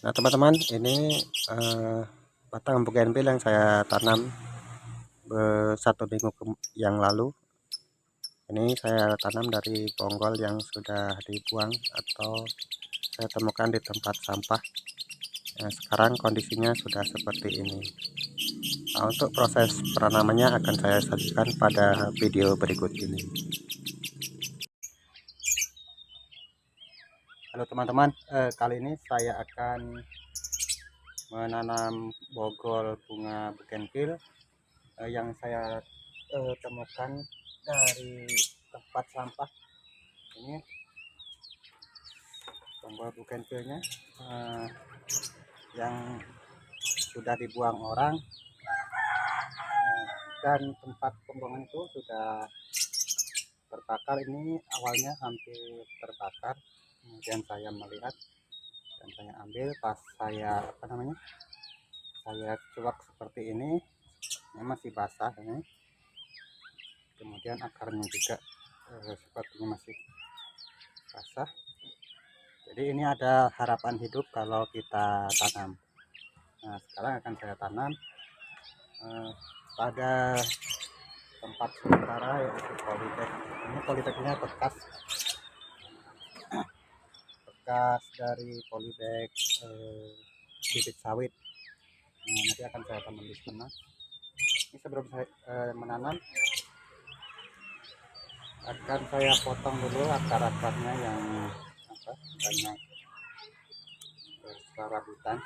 Nah teman-teman, ini batang bougainville yang saya tanam 1 minggu yang lalu. Ini saya tanam dari bonggol yang sudah dibuang atau saya temukan di tempat sampah. Nah, sekarang kondisinya sudah seperti ini. Nah, untuk proses penanamannya akan saya sajikan pada video berikut ini. Halo teman-teman, kali ini saya akan menanam bonggol bunga bougainville yang saya temukan dari tempat sampah. Ini bonggol bougainville-nya yang sudah dibuang orang, dan tempat pembuangan itu sudah terbakar. Ini awalnya hampir terbakar, kemudian saya melihat dan saya ambil. Pas saya saya cuak seperti ini masih basah ini, kemudian akarnya juga sepertinya masih basah. Jadi ini ada harapan hidup kalau kita tanam. Nah, sekarang akan saya tanam pada tempat sementara, yaitu polybag. Ini polybagnya bekas dari polybag bibit sawit. Nah, nanti akan saya tanam di sana. Ini sebelum saya menanam, akan saya potong dulu akar-akarnya yang banyak serabutan.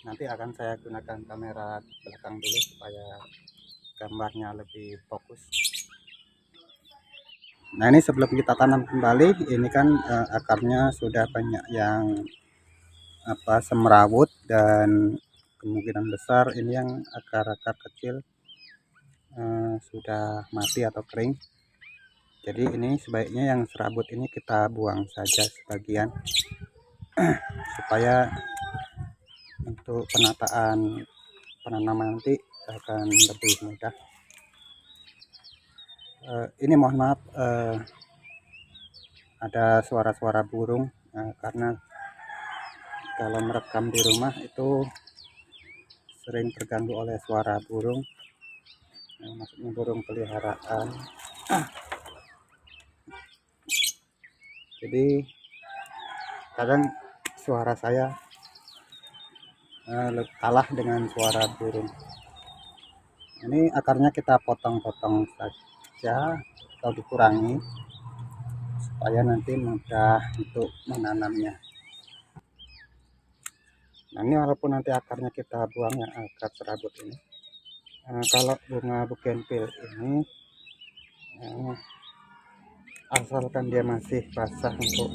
Nanti akan saya gunakan kamera belakang dulu supaya gambarnya lebih fokus. Nah, ini sebelum kita tanam kembali, ini kan akarnya sudah banyak yang semrawut, dan kemungkinan besar ini yang akar-akar kecil sudah mati atau kering. Jadi ini sebaiknya yang serabut ini kita buang saja sebagian supaya untuk penataan penanaman nanti akan lebih mudah. Ini mohon maaf ada suara-suara burung, karena kalau merekam di rumah itu sering terganggu oleh suara burung, maksudnya burung peliharaan. Jadi kadang suara saya kalah dengan suara burung. Ini akarnya kita potong-potong saja atau dikurangi supaya nanti mudah untuk menanamnya. Nah, ini walaupun nanti akarnya kita buang, ya akar serabut ini, kalau bunga bougainville ini asalkan dia masih basah untuk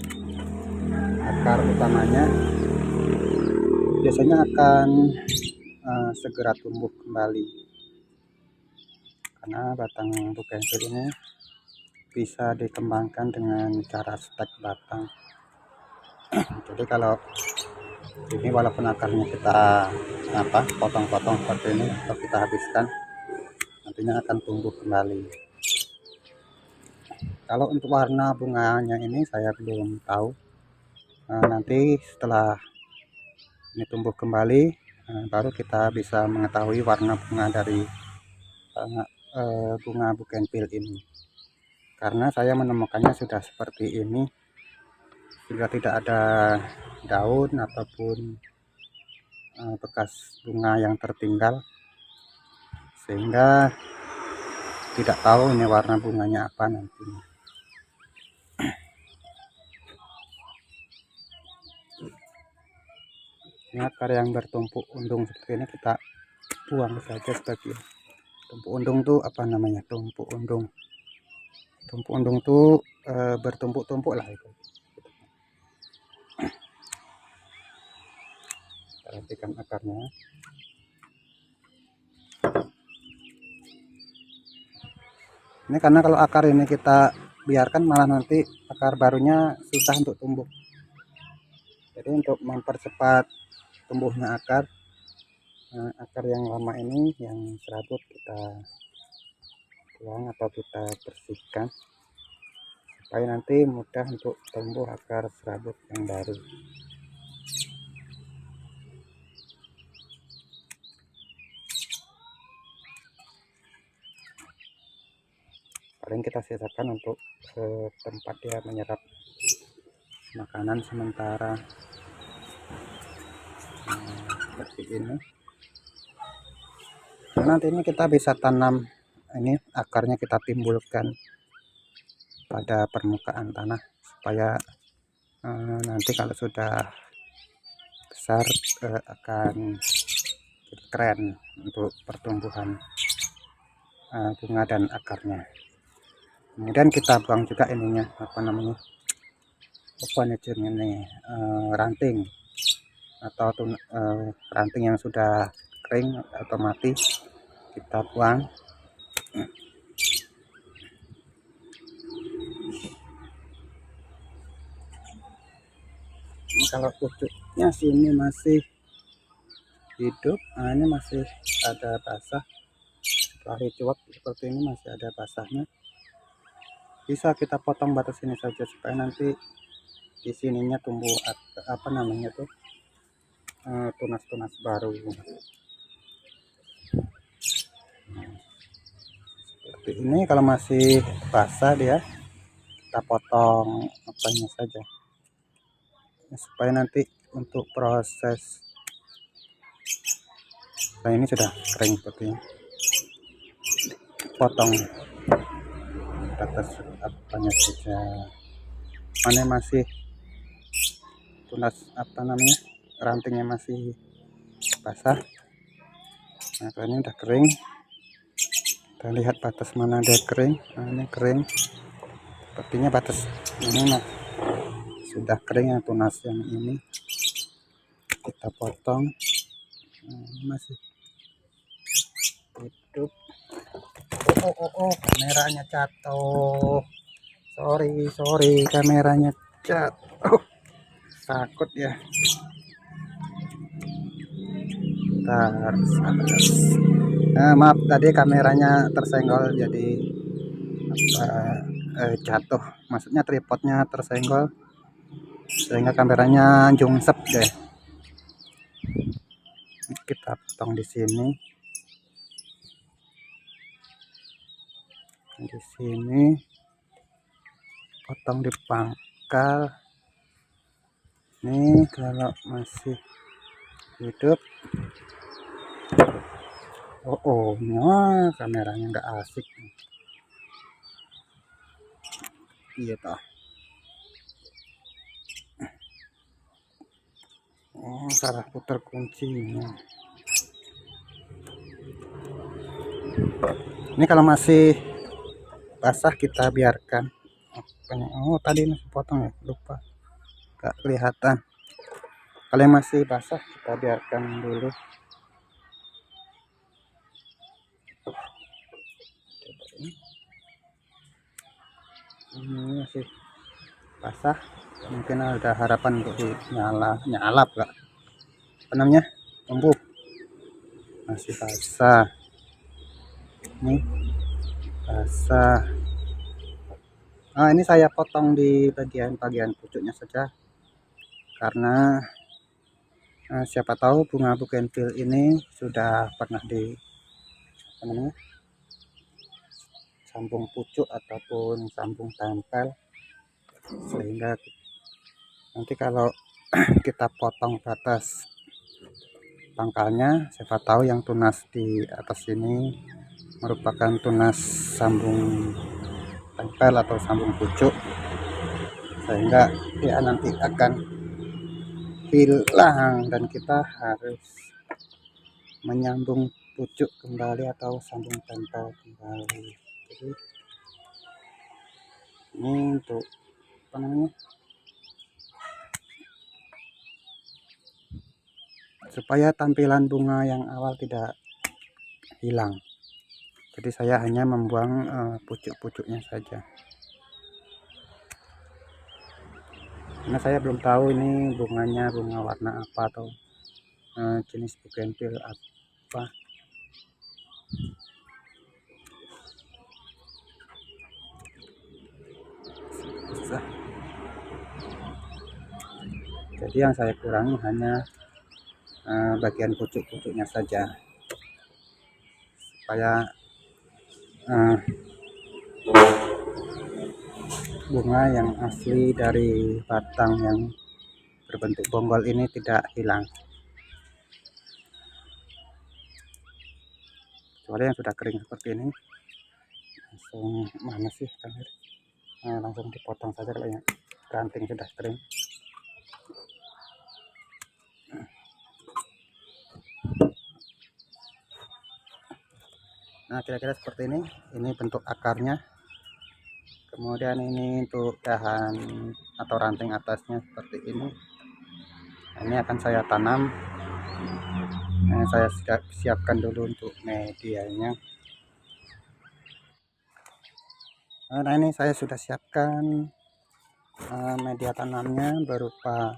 akar utamanya, biasanya akan segera tumbuh kembali, karena batang bougainville ini bisa dikembangkan dengan cara stek batang. Jadi kalau ini walaupun akarnya kita potong-potong seperti ini atau kita habiskan, nantinya akan tumbuh kembali. Kalau untuk warna bunganya ini saya belum tahu. Nanti setelah ini tumbuh kembali, baru kita bisa mengetahui warna bunga dari bunga bougainville ini. Karena saya menemukannya sudah seperti ini, sudah tidak ada daun ataupun bekas bunga yang tertinggal, sehingga tidak tahu ini warna bunganya apa nantinya. Ini akar yang bertumpuk undung seperti ini kita buang saja sebagian. Tumpuk undung tuh apa namanya? Tumpuk undung. Tumpuk undung tuh bertumpuk-tumpuk lah itu. Perhatikan akarnya. Ini karena kalau akar ini kita biarkan, malah nanti akar barunya susah untuk tumbuh. Jadi untuk mempercepat tumbuhnya akar yang lama ini, yang serabut, kita buang atau kita bersihkan. supaya nanti mudah untuk tumbuh akar serabut yang baru. Paling kita sisakan untuk tempat dia menyerap makanan sementara. Seperti ini. Nanti ini kita bisa tanam, ini akarnya kita timbulkan pada permukaan tanah supaya nanti kalau sudah besar akan keren untuk pertumbuhan bunga dan akarnya. Kemudian kita buang juga ininya, apa namanya, ini ranting atau ranting yang sudah kering atau mati kita buang. Ini kalau pucuknya sini masih hidup, ini masih ada basah. Setelah dicuak seperti ini masih ada basahnya, bisa kita potong batas ini saja supaya nanti di sininya tumbuh apa namanya tuh, tunas-tunas baru. Seperti ini kalau masih basah dia kita potong apanya saja supaya nanti untuk proses. Nah, ini sudah kering seperti ini, potong batas apanya saja. Mana masih tunas apa namanya, rantingnya masih basah. Nah, kalau ini udah kering, kita lihat batas mana dia kering. Nah, ini kering, sepertinya batas ini nah sudah kering. Yang tunas yang ini kita potong. Nah, masih hidup. Kameranya jatuh, sorry kameranya jatuh, takut ya. Maaf tadi kameranya tersenggol jadi jatuh, maksudnya tripodnya tersenggol sehingga kameranya jungsep deh. Kita potong di sini, potong di pangkal. Nih kalau masih hidup. Nah, kameranya nggak asik. Iya toh. Salah putar kuncinya. Ini kalau masih basah kita biarkan. Tadi masih potong ya, lupa, nggak kelihatan. Kalau yang masih basah kita biarkan dulu. Ini masih basah, mungkin ada harapan untuk nyalap gak, apa namanya, tumbuh. Masih basah, ini basah. Ini saya potong di bagian pucuknya saja karena siapa tahu bunga bougainville ini sudah pernah di apa namanya, sambung pucuk ataupun sambung tempel, sehingga nanti kalau kita potong batas pangkalnya, siapa tahu yang tunas di atas ini merupakan tunas sambung tempel atau sambung pucuk, sehingga dia nanti akan hilang dan kita harus menyambung pucuk kembali atau sambung tempel kembali. Jadi ini untuk apa namanya, supaya tampilan bunga yang awal tidak hilang. Jadi saya hanya membuang pucuk-pucuknya saja, karena saya belum tahu ini bunganya bunga warna apa atau jenis bougainville apa. Jadi yang saya kurangi hanya bagian pucuk-pucuknya saja, supaya bunga yang asli dari batang yang berbentuk bonggol ini tidak hilang. Kecuali yang sudah kering seperti ini, langsung mana sih langsung dipotong saja kalau yang ranting sudah kering. Nah, kira-kira seperti ini bentuk akarnya. Kemudian ini untuk dahan atau ranting atasnya seperti ini. Nah, ini akan saya tanam. Nah, saya siapkan dulu untuk medianya. Nah, ini saya sudah siapkan media tanamnya berupa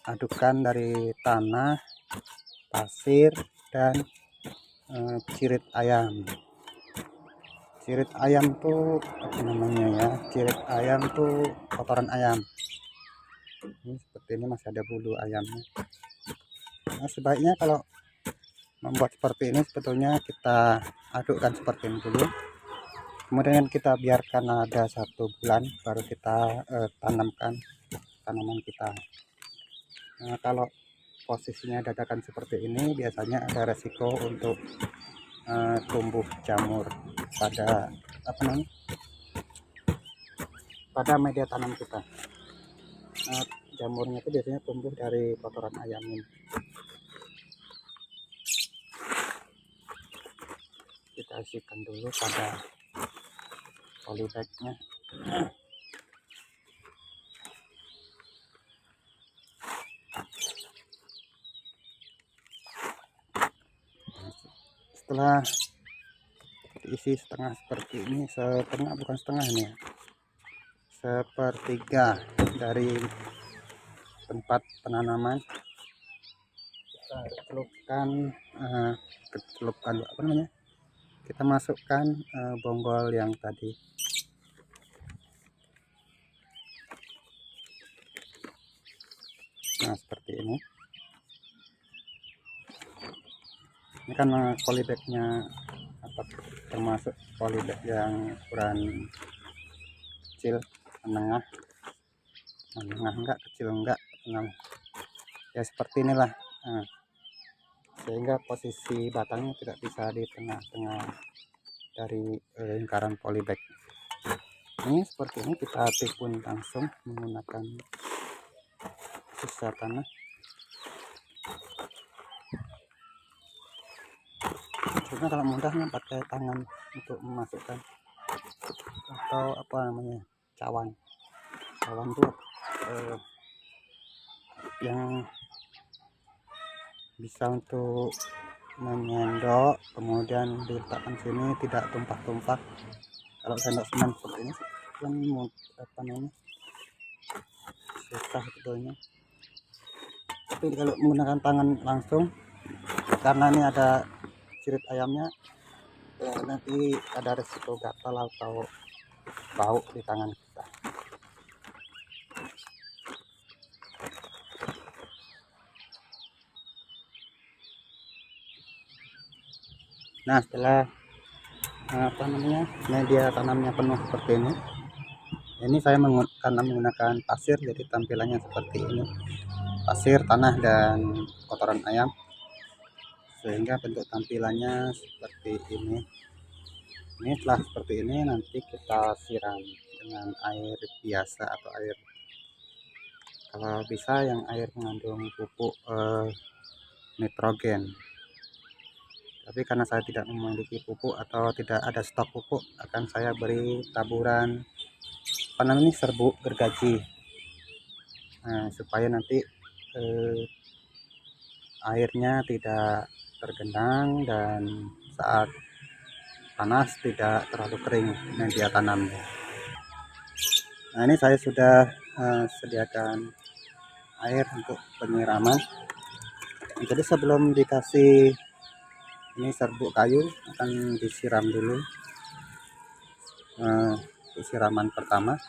adukan dari tanah, pasir, dan cirit ayam. Cirit ayam tuh apa namanya ya? Cirit ayam tuh kotoran ayam. Ini seperti ini masih ada bulu ayamnya. Nah, sebaiknya kalau membuat seperti ini sebetulnya kita adukkan seperti ini dulu. Kemudian kita biarkan ada 1 bulan baru kita tanamkan tanaman kita. Nah, kalau posisinya dadakan seperti ini biasanya ada resiko untuk tumbuh jamur pada pada media tanam kita. Nah, jamurnya itu biasanya tumbuh dari kotoran ayam ini. Kita isikan dulu pada polybagnya. Setelah diisi setengah seperti ini, setengah bukan setengah ini ya, 1/3 dari tempat penanaman, kita celupkan apa namanya, kita masukkan bonggol yang tadi. Nah, seperti ini. Ini kan polybagnya termasuk polybag yang ukuran kecil, menengah enggak, kecil enggak, ya seperti inilah. Nah, sehingga posisi batangnya tidak bisa di tengah-tengah dari lingkaran polybag. Ini seperti ini kita timbun langsung menggunakan sisa tanah. Sebenarnya kalau mudahnya pakai tangan untuk memasukkan, atau apa namanya, cawan tuh yang bisa untuk menyendok kemudian diletakkan sini tidak tumpah-tumpah. Kalau sendok semen seperti ini kan apa namanya, susah sebetulnya. Tapi kalau menggunakan tangan langsung, karena ini ada cirit ayamnya, nanti ada resiko gatal atau bau di tangan kita. Nah, setelah apa namanya, media tanamnya penuh seperti ini saya menggunakan pasir, jadi tampilannya seperti ini, pasir, tanah, dan kotoran ayam, sehingga bentuk tampilannya seperti ini. Ini setelah seperti ini nanti kita siram dengan air biasa atau air, kalau bisa yang air mengandung pupuk nitrogen. Tapi karena saya tidak memiliki pupuk atau tidak ada stok pupuk, akan saya beri taburan apa namanya, serbuk gergaji. Nah, supaya nanti airnya tidak tergenang dan saat panas tidak terlalu kering media tanamnya. Nah, ini saya sudah sediakan air untuk penyiraman. Jadi sebelum dikasih ini serbuk kayu, akan disiram dulu untuk siraman pertama,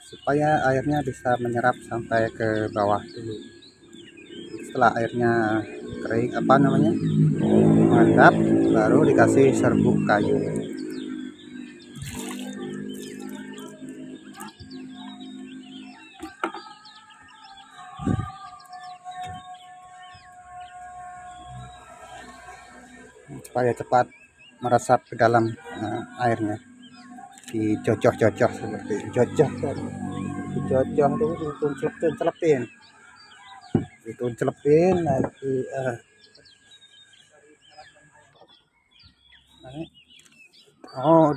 supaya airnya bisa menyerap sampai ke bawah dulu. Setelah airnya kering mengendap, baru dikasih serbuk kayu. Supaya cepat meresap ke dalam airnya, dicocok-cocok seperti dicocok tuh, dituncelepin lagi.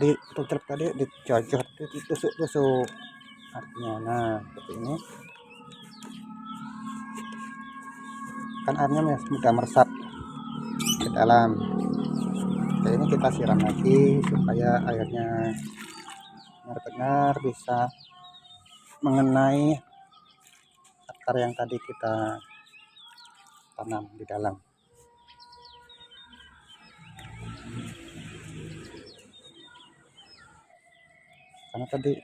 Dituncelep tadi, dicocok, ditusuk-tusuk artinya. Nah, seperti ini kan airnya sudah meresap ke dalam. Jadi ini kita siram lagi supaya airnya benar-benar bisa mengenai akar yang tadi kita tanam di dalam. Karena tadi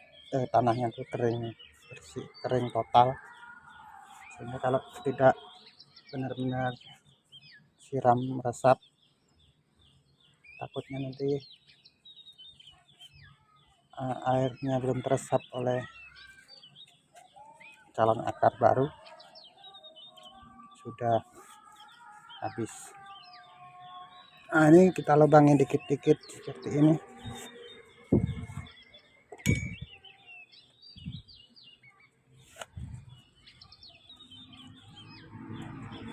tanahnya itu kering, bersih, kering total, sehingga kalau tidak benar-benar siram meresap, takutnya nanti airnya belum teresap oleh calon akar baru, sudah habis. Nah, ini kita lubangin dikit-dikit seperti ini.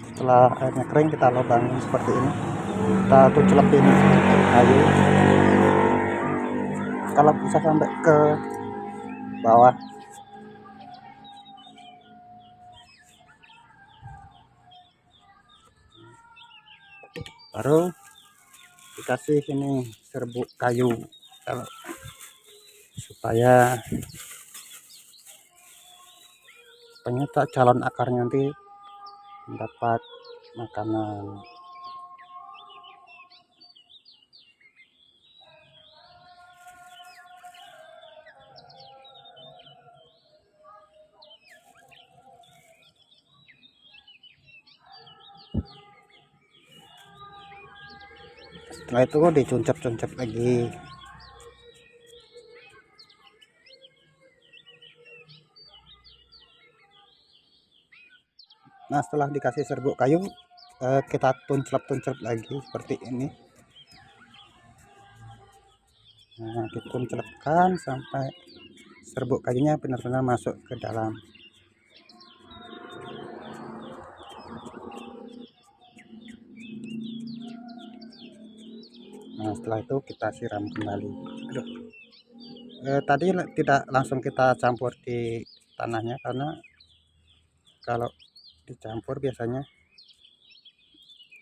Setelah airnya kering, kita lubangin seperti ini, kita tucelepin kayu kalau bisa sampai ke bawah. Baru dikasih ini serbuk kayu kalau supaya penyita calon akarnya nanti mendapat makanan. Setelah itu dicuncap-cuncap lagi. Nah, setelah dikasih serbuk kayu, kita tuncap lagi seperti ini. Nah, dituncepkan sampai serbuk kayunya benar-benar masuk ke dalam. Nah, setelah itu kita siram kembali. Tadi tidak langsung kita campur di tanahnya, karena kalau dicampur biasanya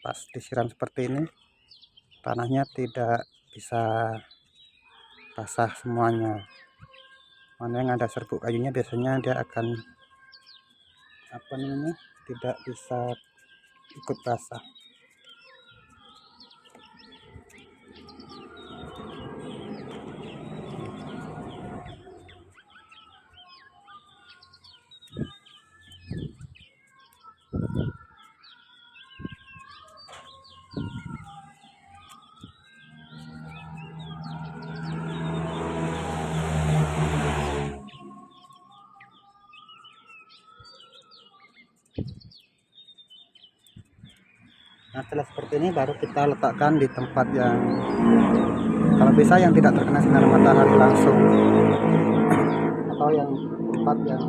pas disiram seperti ini tanahnya tidak bisa basah semuanya. Mana yang ada serbuk kayunya biasanya dia akan tidak bisa ikut basah. Nah, setelah seperti ini baru kita letakkan di tempat yang kalau bisa yang tidak terkena sinar matahari langsung, atau yang tempat yang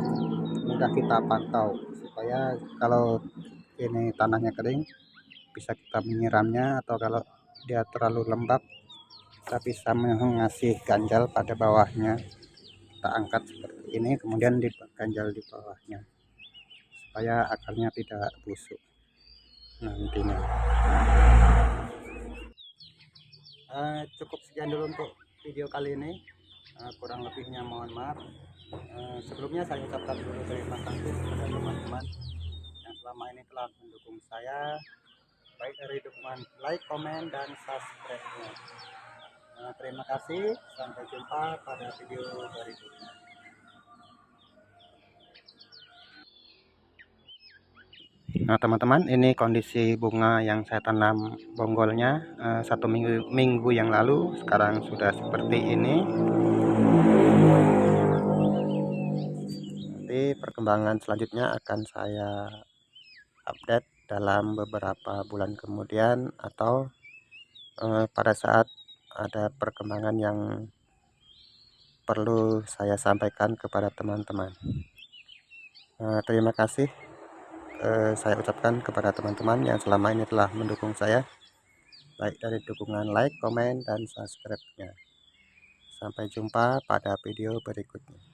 mudah kita pantau, supaya kalau ini tanahnya kering bisa kita menyiramnya, atau kalau dia terlalu lembab kita bisa mengasih ganjal pada bawahnya. Kita angkat seperti ini, kemudian diganjal di bawahnya supaya akarnya tidak busuk nantinya. Cukup sekian dulu untuk video kali ini. Kurang lebihnya mohon maaf. Sebelumnya saya ucapkan dulu terima kasih kepada teman-teman yang selama ini telah mendukung saya, baik dari dukungan like, komen, dan subscribe-nya. Terima kasih, sampai jumpa pada video berikutnya. Nah teman-teman, ini kondisi bunga yang saya tanam bonggolnya 1 minggu yang lalu, sekarang sudah seperti ini. Nanti perkembangan selanjutnya akan saya update dalam beberapa bulan kemudian, atau pada saat ada perkembangan yang perlu saya sampaikan kepada teman-teman. Terima kasih saya ucapkan kepada teman-teman yang selama ini telah mendukung saya, baik dari dukungan like, komen, dan subscribe-nya. Sampai jumpa pada video berikutnya.